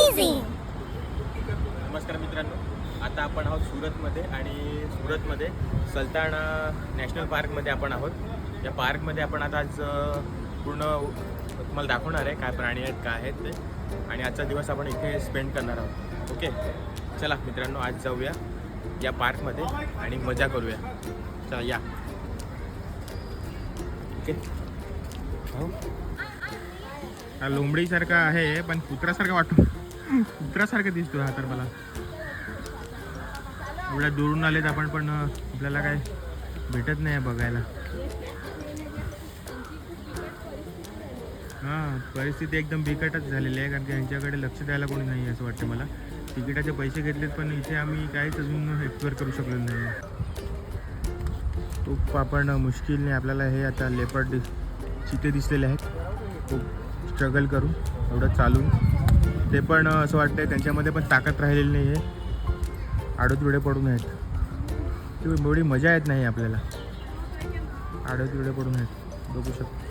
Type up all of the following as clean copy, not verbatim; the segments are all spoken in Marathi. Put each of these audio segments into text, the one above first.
amazing. नमस्कार मित्रांनो, आता आपण आहोत सुरतमध्ये आणि सुरतमध्ये सल्ताना नॅशनल पार्कमध्ये आपण आहोत. या पार्कमध्ये आपण आता आज पूर्ण तुम्हाला दाखवणार आहे काय प्राणी आहेत काय आहेत ते, आणि आजचा दिवस आपण इथे स्पेंड करणार आहोत. ओके, चला मित्रांनो, आज जाऊया या पार्कमध्ये आणि मजा करूया. चला या. ओके, हो, हा लोंबडीसारखा आहे पण कुत्र्यासारखा वाटतो. कुत्र्यासारखं दिसतो हा तर मला. एवढ्या दुरून आलेत आपण पण आपल्याला काय भेटत नाही बघायला. हां, परिस्थिती एकदम बिकटच झालेली आहे, कारण की यांच्याकडे लक्ष द्यायला कोणी नाही असं वाटतं मला. तिकिटाचे पैसे घेतलेत पण इथे आम्ही काहीच अजून एक्सप्लोअर करू शकलो नाही. खूप आपण मुश्किलने आपल्याला हे आता लेपर्ड चिते दिसलेले आहेत. खूप स्ट्रगल करू एवढं चालून, ते पण असं वाटतं त्यांच्यामध्ये पण ताकद राहिलेली नाही आहे, आडोतिडे पडून आहेत. ती एवढी मजा येत नाही आपल्याला, आडोतिडे पडून आहेत, बघू शकतो.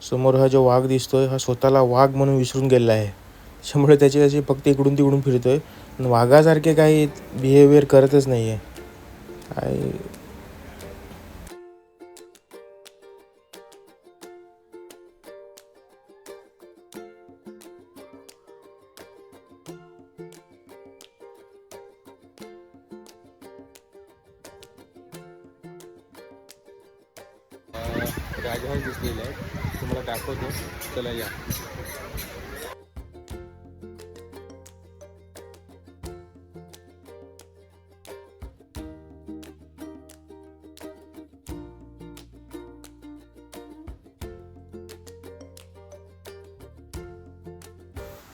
समोर हा जो वाघ दिसतोय हा स्वतःला वाघ म्हणून विसरून गेलेला आहे, त्याच्यामुळे त्याची फक्त इकडून तिकडून फिरतोय. वाघासारखे काही बिहेवियर करतच नाही आहे काय. राजहंस दिसलेले आहेत, तुम्हाला दाखवतो. चला या.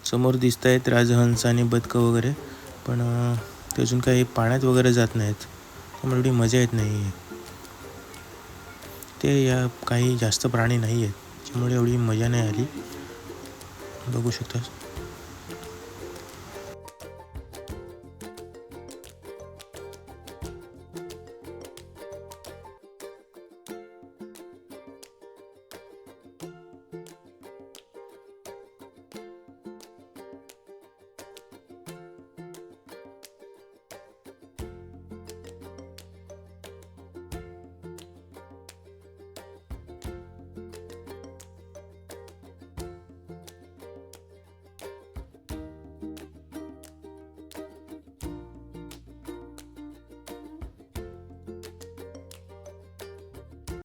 समोर दिसत आहेत राजहंस आणि बदकं वगैरे, पण ते अजून काही पाण्यात वगैरे जात नाहीत, त्यामुळे एवढी मजा येत नाही. ते या काही जास्त प्राणी नाही आहेत, त्यामुळे एवढी मजा नाही आली. बघू शकता.